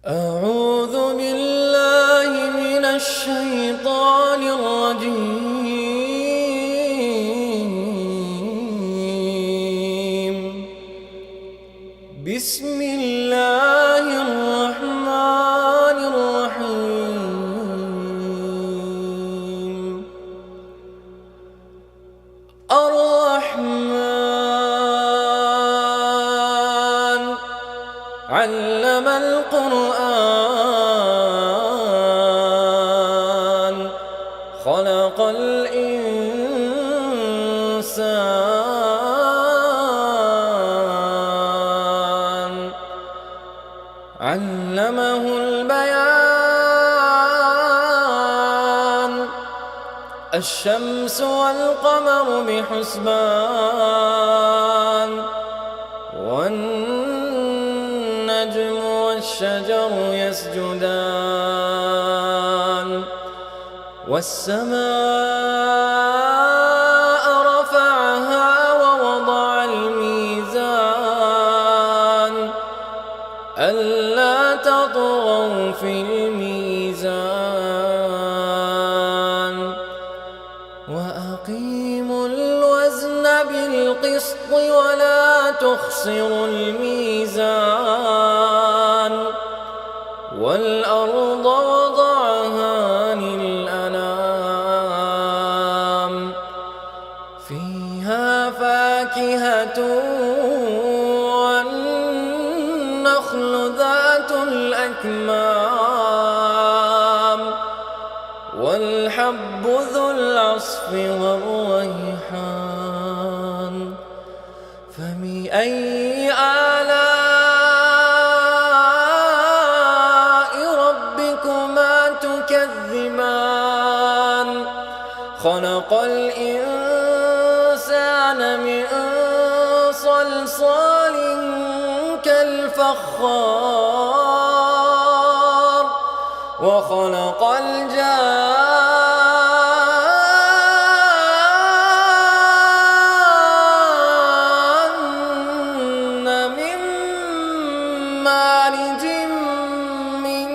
أعوذ بالله من الشيطان الرجيم. بسم الله الرحمن الرحيم. الرحمن علم القرآن خلق الإنسان علمه البيان. الشمس والقمر بحسبان والنجم والشجر يسجدان والسماء رفعها ووضع الميزان ألا تطغوا في الميزان وأقيموا الوزن بالقسط ولا تخسروا الميزان والأرض وضعها للأنام فيها فاكهة والنخل ذات الأكمام والحب ذو العصف والريحان فبأي آلاء ربكما تكذبان. خلق الإنسان من صلصال كالفخار وخلق الجان من مارج من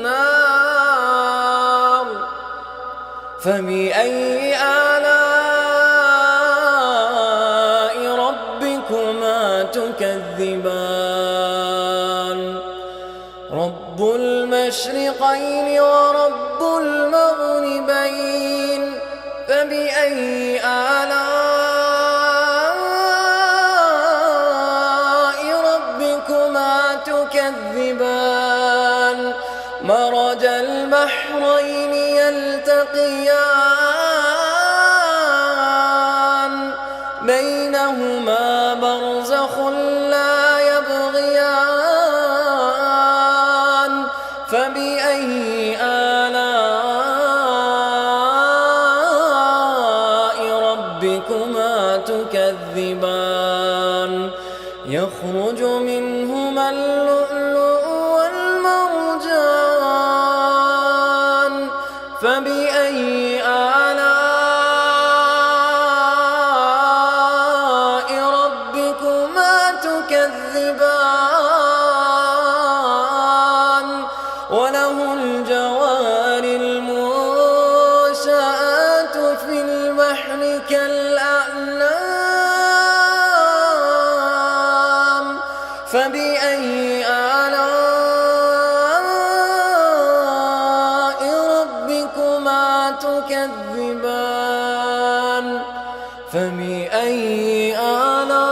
نار فبأي آلاء ربكما تكذبان. رب المشرقين ورب المغربين فبأي آلاء ربكما تكذبان. مرج البحرين يلتقيان بينهما برزخ لا يبغيان فبأي آلاء ربكما تكذبان. يخرج منهما اللؤلؤ والمرجان فبأي آلاء ربكما تكذبان. وله الجوار المنشآت في البحر كالأعلام فبأي آلاء ربكما تكذبان. فبأي آلاء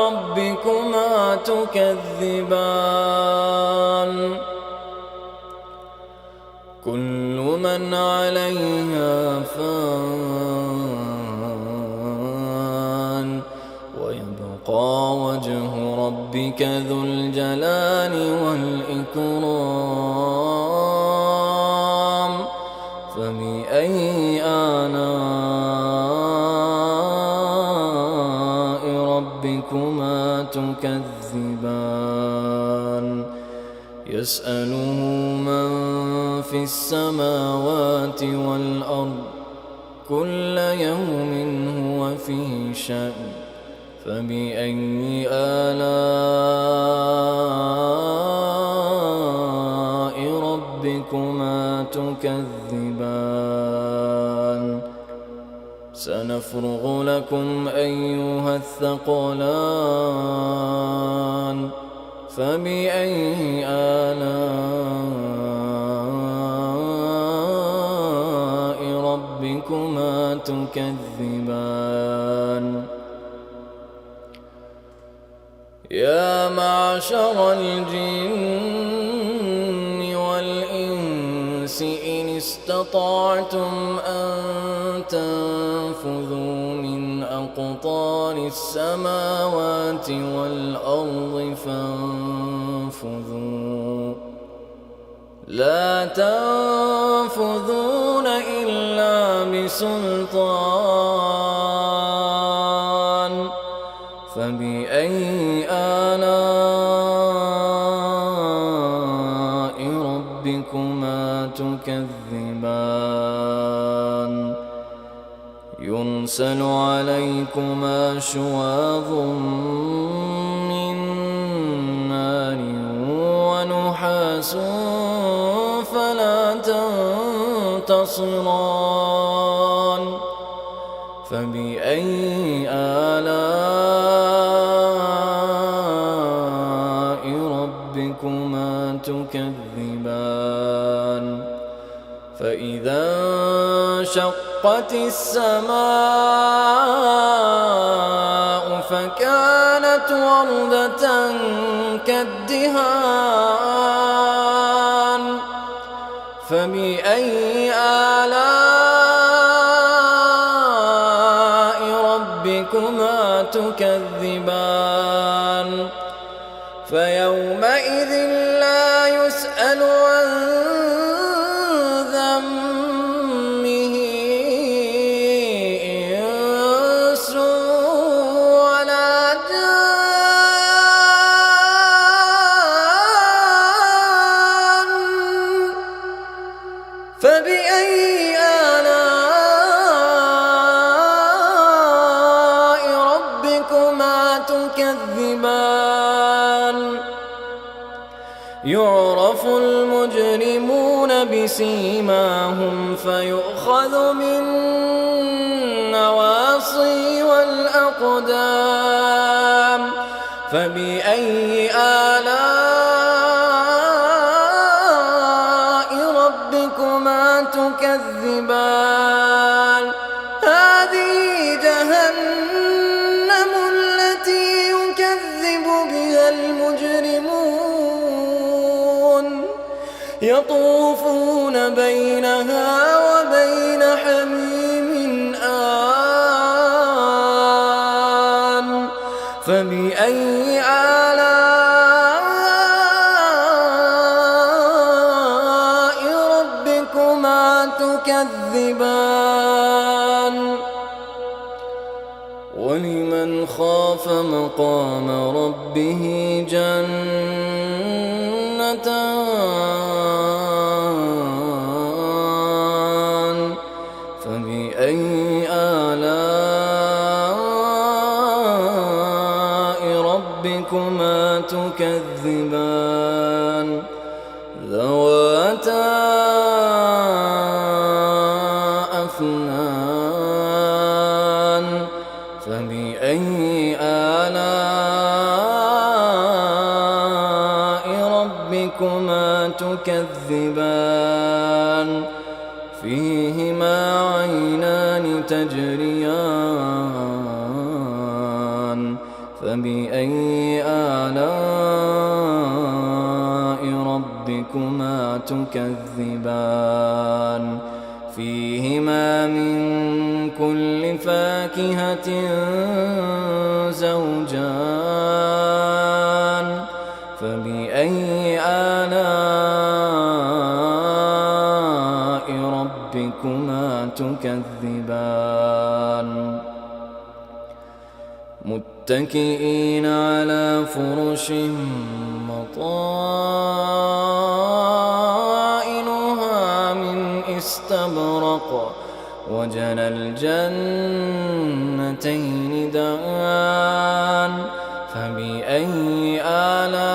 ربكما تكذبان. كل من عليها فان ويبقى وجه ربك ذو الجلال والإكرام فبأي آلاء ربكما تكذبان. يسأله من في السماوات والأرض كل يوم هو في شأن فبأي آلاء ربكما تكذبان سنفرغ لكم أيها الثقلان فبأي آلاء ربكما تكذبان يا معشر الجن والإنس إن استطعتم أن تنفذوا من أقطار السماوات والأرض فانفذوا لا تنفذون إلا بسلطان فبأي آلاء ربكما تكذبان يرسل عليكما شواظ من نار ونحاس فلا تنتصران فبأي آلاء ربكما تكذبان فإذا انشقت السماء فكانت وردة كالدهان فبأي آلاء ربكما تكذبان فيومئذ لا يسأل عن ذنبه إنس ولا جان فبأي آلاء ربكما تكذبان يعرف المجرمون بسيماهم فيؤخذ بالنواصي والأقدام فبأي آلاء ربكما تكذبان هذه جهنم التي يكذب بها المجرمون يطوفون بينها وبين حميم آن فبأي آلاء ربكما تكذبان ولمن خاف مقام ربه جنتان فبأي آلاء ربكما تكذبان ذواتا أفنان فبأي آلاء ربكما تكذبان فيهما عينان تجريان فبأي آلاء ربكما تكذبان فيهما من كل فاكهة زوجان فبأي آلاء ربكما تكذبان متكئين على فرش مطائنها من استبرق وجنى الجنتين دان فبأي آلاء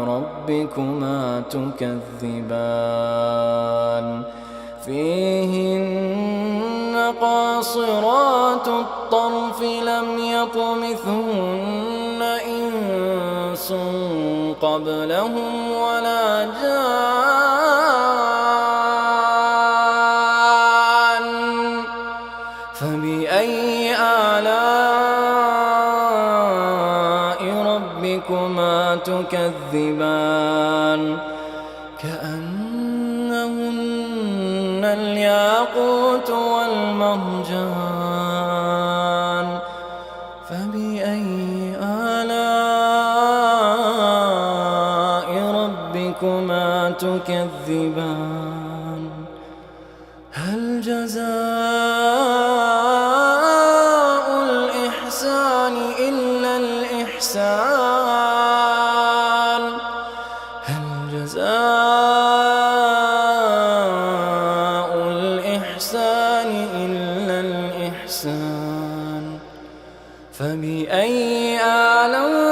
ربكما تكذبان فيهن قاصرات الطرف لم يطمثهن إنس قبلهم ولا جان فبأي آلاء ربكما تكذبان كأنهن الياقوت والمرجان فبأي آلاء ربكما تكذبان هل جزاء الإحسان إلا الإحسان هل جزاء الإحسان إلا الإحسان فبأي آلاء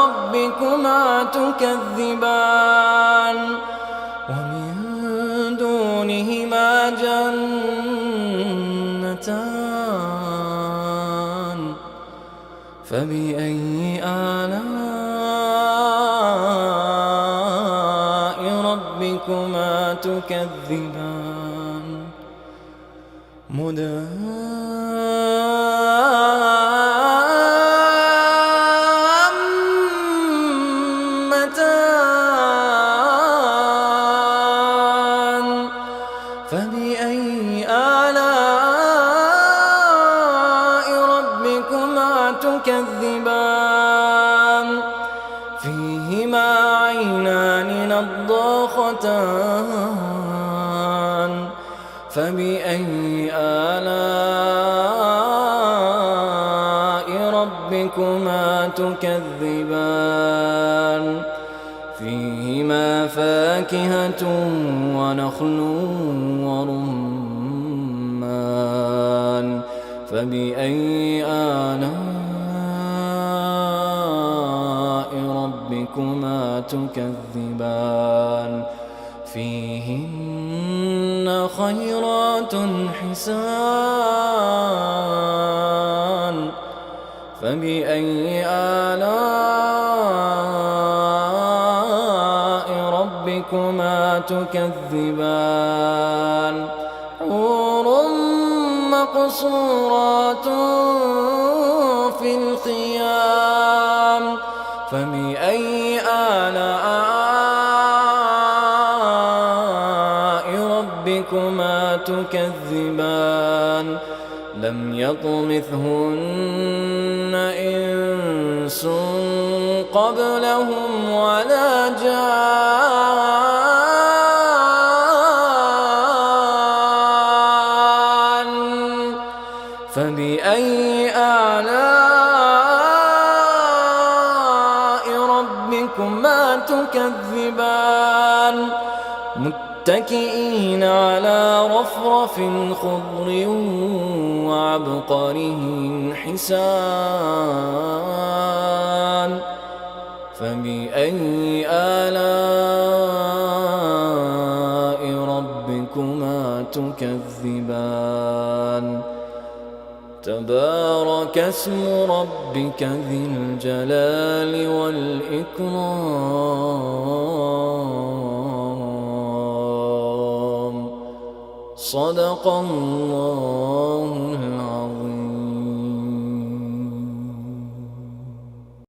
ربكما تكذبان ومن دونهما جنتان فبأي آلاء ربكما تكذبان مدهامتان فبأي آلاء ربكما تكذبان فيهما عينان نضاختان فبأي آلاء ربكما تكذبان فيهما فاكهة ونخل ورمان فبأي آلاء ربكما تكذبان فيهن خيرات حسان فبأي آلاء ربكما تكذبان حور مقصورات في الخيام فبأي آلاء ربكما تكذبان لم يطمثهن إنس قبلهم ولا جان فبأي آلاء ربكما تكذبان متكئين على رفرف خضر وعبقره حسان فبأي آلاء ربكما تكذبان تبارك اسم ربك ذي الجلال والإكرام صدق الله العظيم.